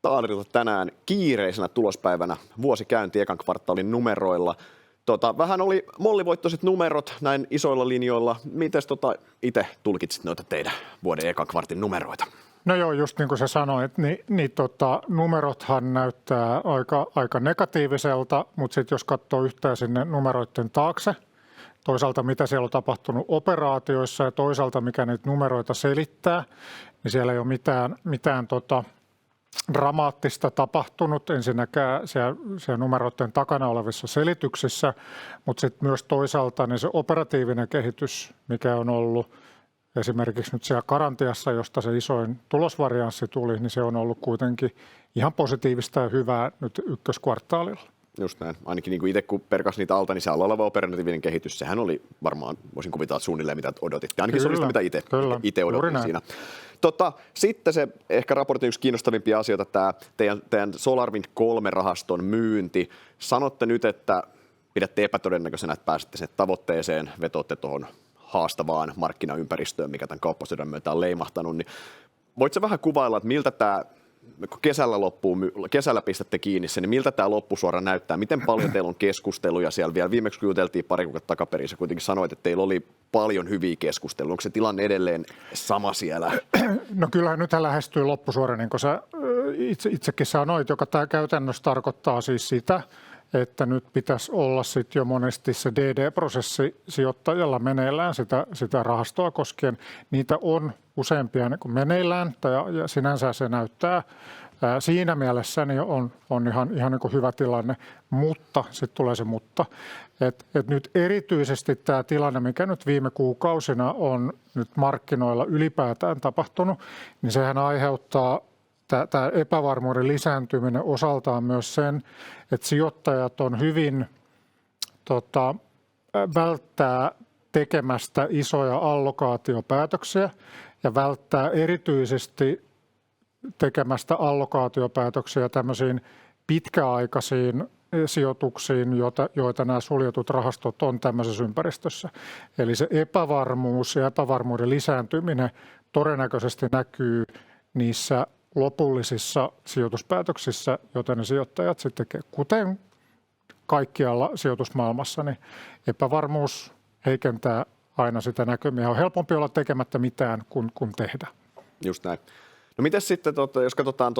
Staderilta tänään kiireisenä tulospäivänä vuosi käynti ekan kvartaalin numeroilla. Vähän oli mollivoittoiset numerot näin isoilla linjoilla. Miten itse tulkitsit noita teidän vuoden ekan kvartin numeroita? No joo, just niin kuin sä sanoit, niin numerothan näyttää aika negatiiviselta, mutta sitten jos katsoo yhtään sinne numeroiden taakse, toisaalta mitä siellä on tapahtunut operaatioissa ja toisaalta mikä niitä numeroita selittää, niin siellä ei ole mitään dramaattista tapahtunut ensinnäkään siellä numeroiden takana olevissa selityksissä, mutta sitten myös toisaalta niin se operatiivinen kehitys, mikä on ollut esimerkiksi nyt siellä Garantiassa, josta se isoin tulosvarianssi tuli, niin se on ollut kuitenkin ihan positiivista ja hyvää nyt ykköskvartaalilla. Just näin. Ainakin niin kuin itse kun perkas niitä alta, niin siellä oleva operatiivinen kehitys, sehän oli varmaan, voisin kuvitella suunnilleen mitä odotitte. Ainakin se oli sitä, mitä itse odotin siinä. Sitten se ehkä raportin yksi kiinnostavimpia asioita, tämä teidän SolarWind 3-rahaston myynti. Sanotte nyt, että pidätte epätodennäköisenä, että pääsette sen tavoitteeseen, vetoatte tuohon haastavaan markkinaympäristöön, mikä tämän kauppasodan myötä on leimahtanut. Niin voitko vähän kuvailla, että miltä tämä, kun kesällä pistätte kiinni sen, niin miltä tämä loppusuora näyttää? Miten paljon teillä on keskusteluja siellä vielä? Viimeksi kun juteltiin pari kuukautta takaperin, sä kuitenkin sanoit, että teillä oli paljon hyviä keskusteluja. Onko se tilanne edelleen sama siellä? No kyllähän nythän lähestyy loppusuora, niin kuin sä itsekin sanoit, joka tämä käytännössä tarkoittaa siis sitä, että nyt pitäisi olla sitten jo monesti se DD-prosessi sijoittajalla meneillään sitä rahastoa koskien. Niitä on useampia niin kuin meneillään ja sinänsä se näyttää siinä mielessä niin on ihan niin kuin hyvä tilanne, mutta sitten tulee se mutta. Et nyt erityisesti tämä tilanne, mikä nyt viime kuukausina on nyt markkinoilla ylipäätään tapahtunut, niin sehän aiheuttaa tämä epävarmuuden lisääntyminen osaltaan myös sen, että sijoittajat on hyvin välttää tekemästä isoja allokaatiopäätöksiä ja välttää erityisesti tekemästä allokaatiopäätöksiä tämmöisiin pitkäaikaisiin sijoituksiin, joita nämä suljetut rahastot on tämmöisessä ympäristössä. Eli se epävarmuus ja epävarmuuden lisääntyminen todennäköisesti näkyy niissä lopullisissa sijoituspäätöksissä, joita ne sijoittajat sitten tekevät. Kuten kaikkialla sijoitusmaailmassa, niin epävarmuus heikentää aina sitä näkymiä. On helpompi olla tekemättä mitään kuin tehdä. Just näin. No miten sitten, jos katsotaan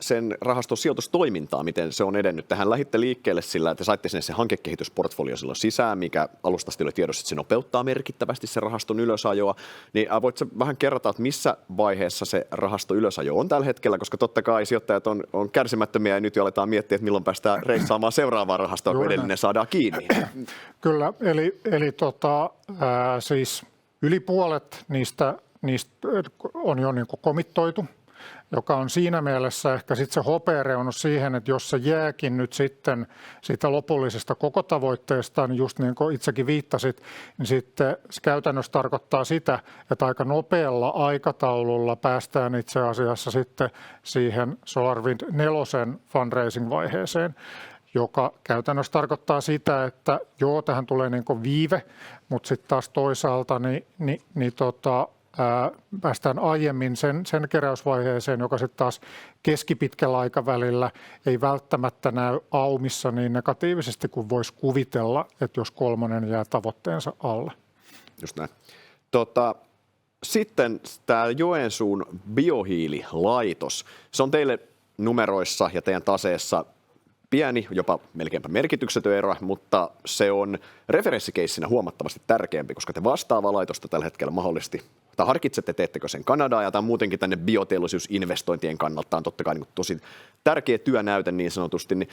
sen rahaston sijoitustoimintaa, miten se on edennyt? Tähän lähditte liikkeelle sillä, että saitte sinne se hankekehitysportfolio silloin sisään, mikä alusta oli tiedossa, että se nopeuttaa merkittävästi se rahaston ylösajoa. Niin voitko vähän kerrata, että missä vaiheessa se rahasto ylösajo on tällä hetkellä, koska totta kai sijoittajat on kärsimättömiä ja nyt jo aletaan miettiä, että milloin päästään reissaamaan seuraavaa rahastoa, kun edellinen saadaan kiinni. Kyllä, eli siis yli puolet niistä on jo niin kuin komittoitu, joka on siinä mielessä ehkä sitten se hopeareunus siihen, että jos se jääkin nyt sitten siitä lopullisesta koko tavoitteesta, niin just niin kuin itsekin viittasit, niin sitten se käytännössä tarkoittaa sitä, että aika nopealla aikataululla päästään itse asiassa sitten siihen SolarWind 4 fundraising-vaiheeseen, joka käytännössä tarkoittaa sitä, että joo, tähän tulee niin kuin viive, mutta sitten taas toisaalta päästään aiemmin sen keräysvaiheeseen, joka sitten taas keskipitkällä aikavälillä ei välttämättä näy aumissa niin negatiivisesti kuin voisi kuvitella, että jos 3 jää tavoitteensa alle. Just näin. Sitten tämä Joensuun biohiililaitos, se on teille numeroissa ja teidän taseessa pieni, jopa melkeinpä merkityksetön ero, mutta se on referenssikeissinä huomattavasti tärkeämpi, koska te vastaavaa laitosta tällä hetkellä mahdollisesti, tai harkitsette, teettekö sen Kanadaan, ja tämä muutenkin tänne bioteollisuusinvestointien kannalta on totta kai niin tosi tärkeä työnäyte niin sanotusti. Niin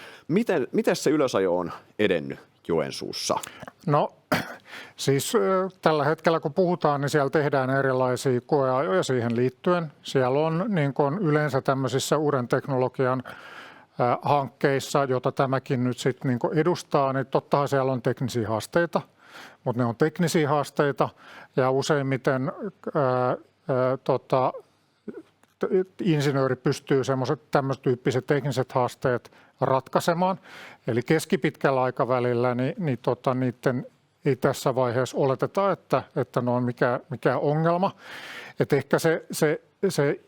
miten se ylösajo on edennyt Joensuussa? No siis tällä hetkellä kun puhutaan, niin siellä tehdään erilaisia koeajoja siihen liittyen. Siellä on niin kuin yleensä tämmöisissä uuden teknologian hankkeissa, jota tämäkin nyt sitten niin kuin edustaa, niin tottahan siellä on teknisiä haasteita, mutta ne on teknisiä haasteita ja useimmiten insinööri pystyy tämmöiset tyyppiset tekniset haasteet ratkaisemaan. Eli keskipitkällä aikavälillä niiden ei tässä vaiheessa oleteta, että ne on mikään ongelma. Et ehkä se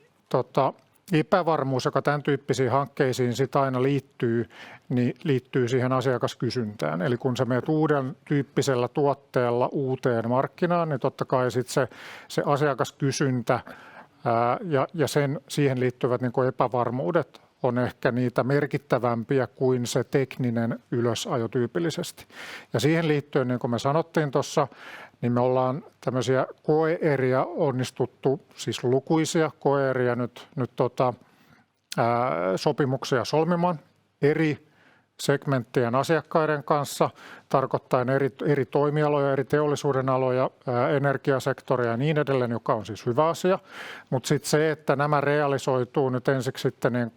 epävarmuus, joka tämän tyyppisiin hankkeisiin sit aina liittyy, niin liittyy siihen asiakaskysyntään. Eli kun sä menet uuden tyyppisellä tuotteella uuteen markkinaan, niin totta kai sit se asiakaskysyntä ja siihen liittyvät niin kuin epävarmuudet on ehkä niitä merkittävämpiä kuin se tekninen ylösajo tyypillisesti. Ja siihen liittyen, niin kuin me sanottiin tuossa, niin me ollaan tämmöisiä koe-eriä onnistuttu, siis lukuisia koe-eriä nyt sopimuksia solmimaan eri segmenttien asiakkaiden kanssa, tarkoittaen eri toimialoja, eri teollisuuden aloja, energiasektoria ja niin edelleen, joka on siis hyvä asia. Mutta sitten se, että nämä realisoituu nyt ensiksi sitten niin,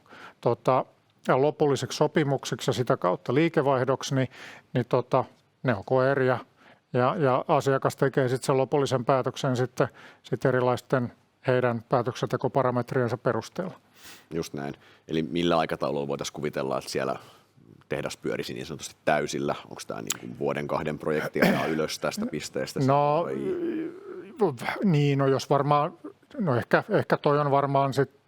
lopulliseksi sopimuksiksi ja sitä kautta liikevaihdoksi, niin ne on koe-eriä. Ja asiakas tekee sitten sen lopullisen päätöksen sitten erilaisten heidän päätöksentekoparametriensa perusteella. Just näin. Eli millä aikataululla voitaisiin kuvitella, että siellä tehdas pyörisi niin sanotusti täysillä? Onko tämä niin kuin vuoden 2 projektia ja ylös tästä pisteestä? No, niin, no jos varmaan, no ehkä toi on varmaan sitten,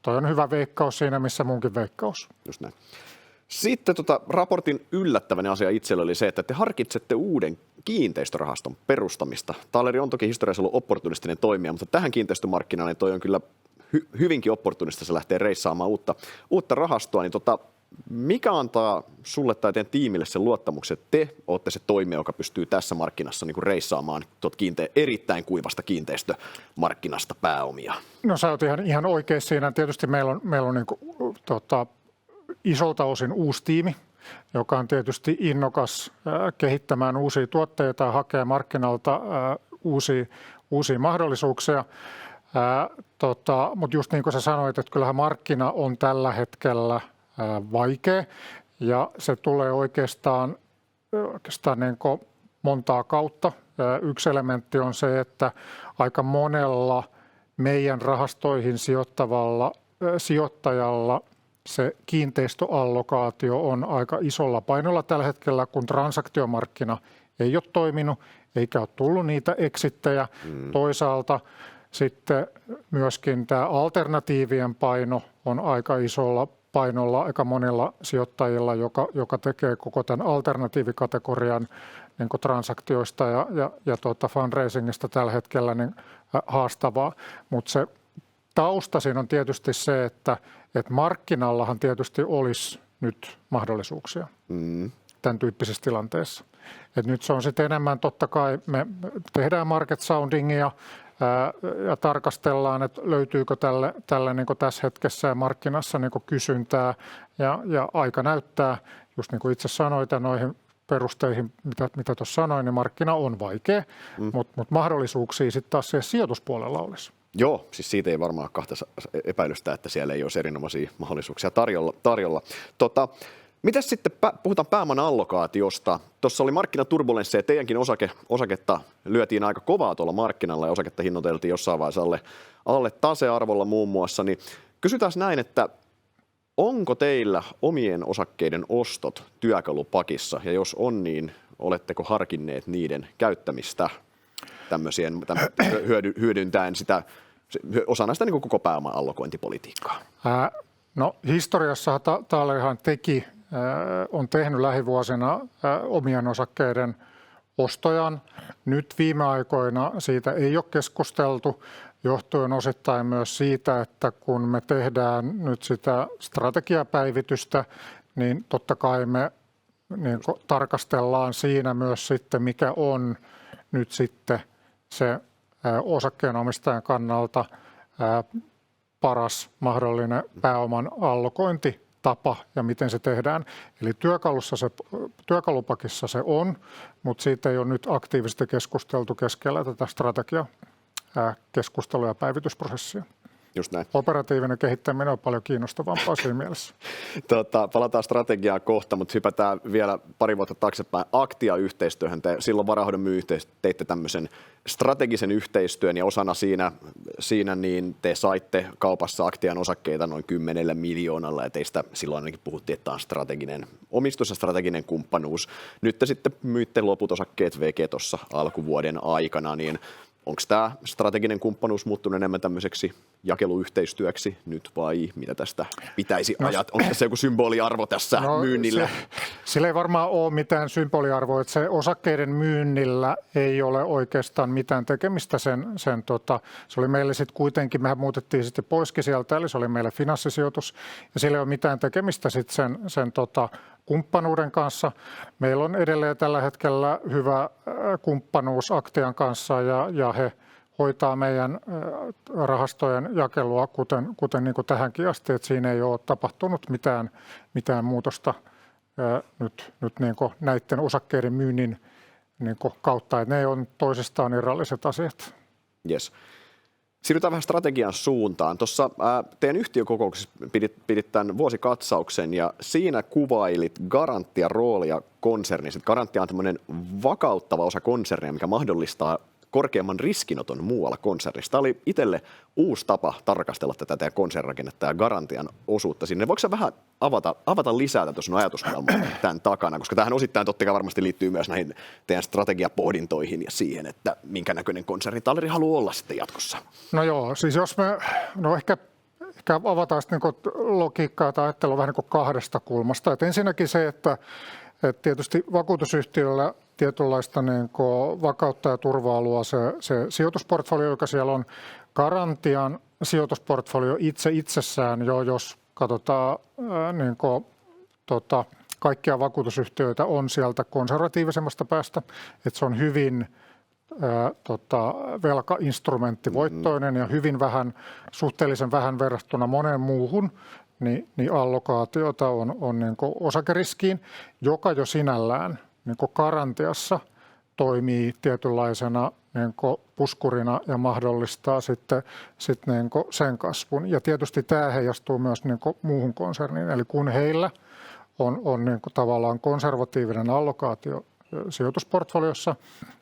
toi on hyvä veikkaus siinä, missä munkin veikkaus. Just näin. Sitten raportin yllättävän asia itsellä oli se, että te harkitsette uuden kiinteistörahaston perustamista. Taaleri on toki historiassa ollut opportunistinen toimija, mutta tähän kiinteistömarkkinaan niin toi on kyllä hyvinkin opportunista, se lähtee reissaamaan uutta rahastoa. Niin mikä antaa sulle tai teidän tiimille sen luottamuksen, että te olette se toimija, joka pystyy tässä markkinassa niin kuin reissaamaan erittäin kuivasta kiinteistömarkkinasta pääomia? No sä oot ihan oikein siinä. Tietysti meillä on niin kuin, isolta osin uusi tiimi, joka on tietysti innokas kehittämään uusia tuotteita ja hakee markkinalta uusia mahdollisuuksia. Mutta just niin kuin sä sanoit, että kyllähän markkina on tällä hetkellä vaikea ja se tulee oikeastaan niin kuin montaa kautta. Yksi elementti on se, että aika monella meidän rahastoihin sijoittajalla se kiinteistöallokaatio on aika isolla painolla tällä hetkellä, kun transaktiomarkkina ei ole toiminut eikä ole tullut niitä exittejä. Toisaalta sitten myöskin tämä alternatiivien paino on aika isolla painolla aika monilla sijoittajilla, joka tekee koko tämän alternatiivikategorian niin kuin transaktioista ja fundraisingista tällä hetkellä niin haastavaa. Mutta se tausta siinä on tietysti se, että markkinallahan tietysti olisi nyt mahdollisuuksia tämän tyyppisessä tilanteessa. Et nyt se on sitten enemmän, totta kai me tehdään market soundingia ja tarkastellaan, että löytyykö tälle niin kuin tässä hetkessä ja markkinassa niin kuin kysyntää ja aika näyttää, just niin kuin itse sanoit ja noihin perusteihin, mitä tuossa sanoin, niin markkina on vaikea, mutta mahdollisuuksia sitten taas siellä sijoituspuolella olisi. Joo, siis siitä ei varmaan kahta epäilystä, että siellä ei ole erinomaisia mahdollisuuksia tarjolla. Mitäs sitten, puhutaan pääoman allokaatiosta. Tuossa oli markkinaturbulensseja, teidänkin osaketta lyötiin aika kovaa tuolla markkinalla ja osaketta hinnoiteltiin jossain vaiheessa alle tasearvolla muun muassa. Niin kysytään näin, että onko teillä omien osakkeiden ostot työkalupakissa ja jos on, niin oletteko harkinneet niiden käyttämistä hyödyntäen sitä osana sitä niin koko pääoman allokointipolitiikkaa? No historiassa Taalerihan on tehnyt lähivuosina omien osakkeiden ostojaan. Nyt viime aikoina siitä ei ole keskusteltu, johtuen osittain myös siitä, että kun me tehdään nyt sitä strategiapäivitystä, niin totta kai me niin tarkastellaan siinä myös sitten, mikä on nyt sitten se osakkeenomistajan kannalta paras mahdollinen pääoman allokointitapa ja miten se tehdään. Eli työkalupakissa se on, mutta siitä ei ole nyt aktiivisesti keskusteltu keskellä tätä strategiakeskustelua ja päivitysprosessia. Just näin. Operatiivinen kehittäminen on paljon kiinnostavampaa siinä mielessä. Palataan strategiaan kohta, mutta hypätään vielä pari vuotta taaksepäin Aktia-yhteistyöhön. Te silloin varainhoidon teitte tämmöisen strategisen yhteistyön ja osana siinä niin te saitte kaupassa Aktian osakkeita noin 10 miljoonalla ja teistä silloin ainakin puhuttiin, että tämä on strateginen omistus ja strateginen kumppanuus. Nyt te sitten myitte loput osakkeet VG tuossa alkuvuoden aikana, niin onko tämä strateginen kumppanuus muuttunut enemmän tämmöiseksi jakeluyhteistyöksi nyt vai mitä tästä pitäisi ajatella? Onko tässä joku symboliarvo tässä myynnillä? Sillä ei varmaan ole mitään symboliarvoa, että se osakkeiden myynnillä ei ole oikeastaan mitään tekemistä se oli meille sitten kuitenkin, mehän muutettiin sitten poiskin sieltä, eli se oli meille finanssisijoitus ja sillä ei ole mitään tekemistä sitten sen kumppanuuden kanssa. Meillä on edelleen tällä hetkellä hyvä kumppanuus Aktian kanssa ja he hoitaa meidän rahastojen jakelua, kuten niin kuin tähänkin asti, että siinä ei ole tapahtunut mitään muutosta nyt niin kuin näiden osakkeiden myynnin niin kuin kautta, että ne on toisistaan irralliset asiat. Yes. Siirrytään vähän strategian suuntaan. Tuossa teidän yhtiökokouksessa pidit tämän vuosikatsauksen ja siinä kuvailit Garantian roolia konsernissa. Garantia on tämmöinen vakauttava osa konsernia, mikä mahdollistaa korkeamman riskinoton muualla konsernissa. Tämä oli itselle uusi tapa tarkastella tätä teidän konsernrakennetta ja Garantian osuutta sinne. Voiko sä vähän avata lisää tätä sun ajatusmaailmaa tämän takana? Koska tämähän osittain totta kai varmasti liittyy myös näihin teidän strategiapohdintoihin ja siihen, että minkä näköinen konserni Taaleri haluaa olla sitten jatkossa. No joo, siis jos me, ehkä avataan sitten niin logiikkaa tai ajattelua vähän niin kuin kahdesta kulmasta. Et ensinnäkin se, että tietysti vakuutusyhtiöllä tietynlaista niin kuin vakautta ja turvaa luo se sijoitusportfolio, joka siellä on. Garantian sijoitusportfolio itsessään jo, jos katsotaan niin kuin, kaikkia vakuutusyhtiöitä, on sieltä konservatiivisemmasta päästä, että se on hyvin velkainstrumenttivoittoinen ja hyvin vähän, suhteellisen vähän verrattuna moneen muuhun, niin allokaatiota on niin kuin osakeriskiin, joka jo sinällään niin kuin Garantiassa toimii tietynlaisena niin kuin puskurina ja mahdollistaa sitten niin kuin sen kasvun. Ja tietysti tämä heijastuu myös niin kuin muuhun konserniin. Eli kun heillä on niin kuin tavallaan konservatiivinen allokaatio sijoitusportfoliossa,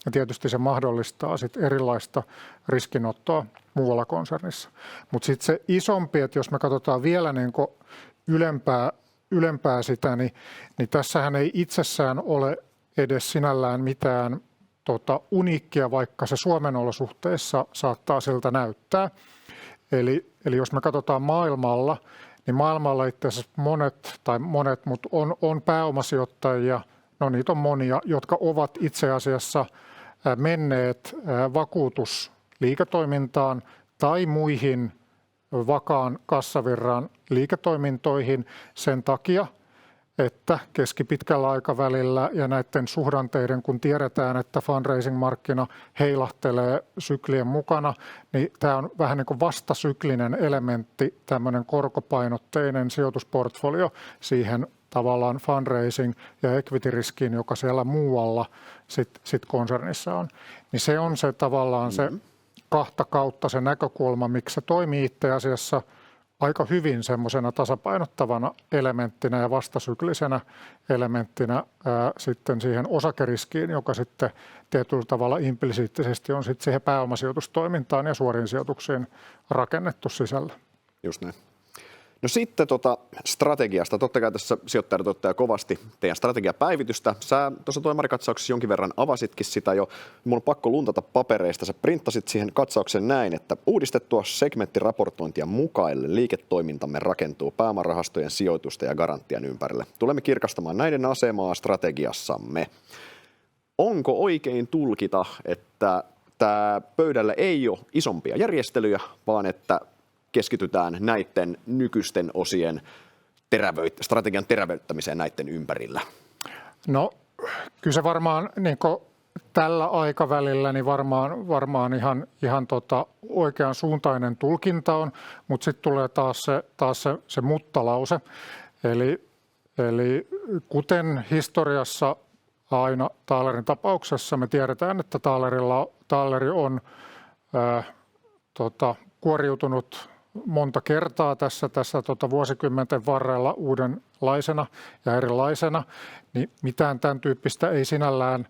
ja tietysti se mahdollistaa sitten erilaista riskinottoa muualla konsernissa. Mutta sitten se isompi, että jos me katsotaan vielä niin kuin ylempää sitä, niin tässähän ei itsessään ole edes sinällään mitään uniikkia, vaikka se Suomen olosuhteissa saattaa siltä näyttää. Eli jos me katsotaan maailmalla, niin maailmalla itse asiassa monet, mutta on pääomasijoittajia, no niitä on monia, jotka ovat itse asiassa menneet vakuutusliiketoimintaan tai muihin vakaan kassavirran liiketoimintoihin sen takia, että keskipitkällä aikavälillä ja näiden suhdanteiden, kun tiedetään, että fundraising-markkina heilahtelee syklien mukana, niin tämä on vähän niin kuin vastasyklinen elementti, tämmöinen korkopainotteinen sijoitusportfolio siihen tavallaan fundraising- ja equity-riskiin, joka siellä muualla sit konsernissa on. Niin se on se tavallaan se kahta kautta se näkökulma, miksi se toimii itse asiassa aika hyvin semmoisena tasapainottavana elementtinä ja vastasyklisenä elementtinä sitten siihen osakeriskiin, joka sitten tietyllä tavalla implisiittisesti on sitten siihen pääomasijoitustoimintaan ja suoriin sijoituksiin rakennettu sisällä. Just näin. No sitten strategiasta. Totta kai tässä sijoittajat ottaa kovasti teidän strategiapäivitystä. Sä tuossa toimarikatsauksessa jonkin verran avasitkin sitä jo. Mun on pakko luntata papereista. Sä printtasit siihen katsauksen näin, että uudistettua segmenttiraportointia mukaille liiketoimintamme rakentuu pääomarahastojen sijoitusta ja Garantian ympärille. Tulemme kirkastamaan näiden asemaa strategiassamme. Onko oikein tulkita, että tämä pöydällä ei ole isompia järjestelyjä, vaan että keskitytään näiden nykyisten osien strategian terävöittämiseen näiden ympärillä? No kyllä se varmaan niin tällä aikavälillä niin varmaan ihan oikean suuntainen tulkinta on, mutta sitten tulee taas se muttalause. Eli kuten historiassa aina Taalerin tapauksessa me tiedetään, että Taaleri on kuoriutunut monta kertaa tässä vuosikymmenten varrella uudenlaisena ja erilaisena, niin mitään tämän tyyppistä ei sinällään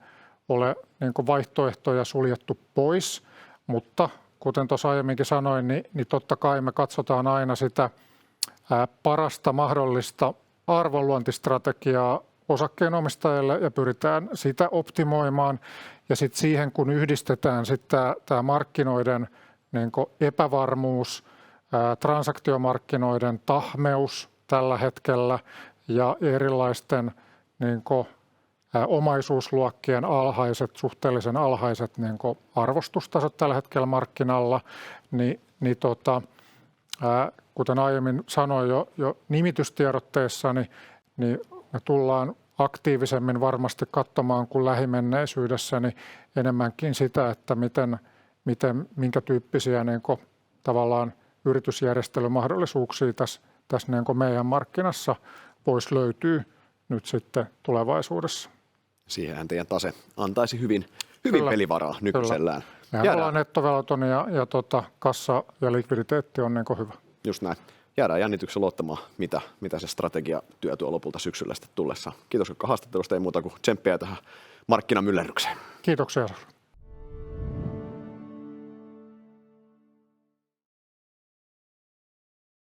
ole niin kuin vaihtoehtoja suljettu pois, mutta kuten tuossa aiemminkin sanoin, niin totta kai me katsotaan aina sitä parasta mahdollista arvonluontistrategiaa osakkeenomistajille ja pyritään sitä optimoimaan. Ja sitten siihen, kun yhdistetään sitten tämä markkinoiden niin kuin epävarmuus, transaktiomarkkinoiden tahmeus tällä hetkellä ja erilaisten niin kuin, omaisuusluokkien suhteellisen alhaiset niin kuin arvostustasot tällä hetkellä markkinalla, niin kuten aiemmin sanoin jo nimitystiedotteessani, niin me tullaan aktiivisemmin varmasti katsomaan kuin lähimenneisyydessä niin enemmänkin sitä, että minkä tyyppisiä niin kuin, tavallaan yritysjärjestelymahdollisuuksia tässä niin kuin meidän markkinassa voisi löytyä nyt sitten tulevaisuudessa. Siihenhän teidän tase antaisi hyvin pelivaraa nykyisellään. Mehän ollaan nettoveloton ja kassa ja likviditeetti on niin kuin hyvä. Just näin. Jäädään jännityksellä odottamaan, mitä se strategiatyö tuo lopulta syksyllä sitten tullessa. Kiitos haastattelusta, ei muuta kuin tsemppiä tähän markkinamyllerrykseen. Kiitoksia.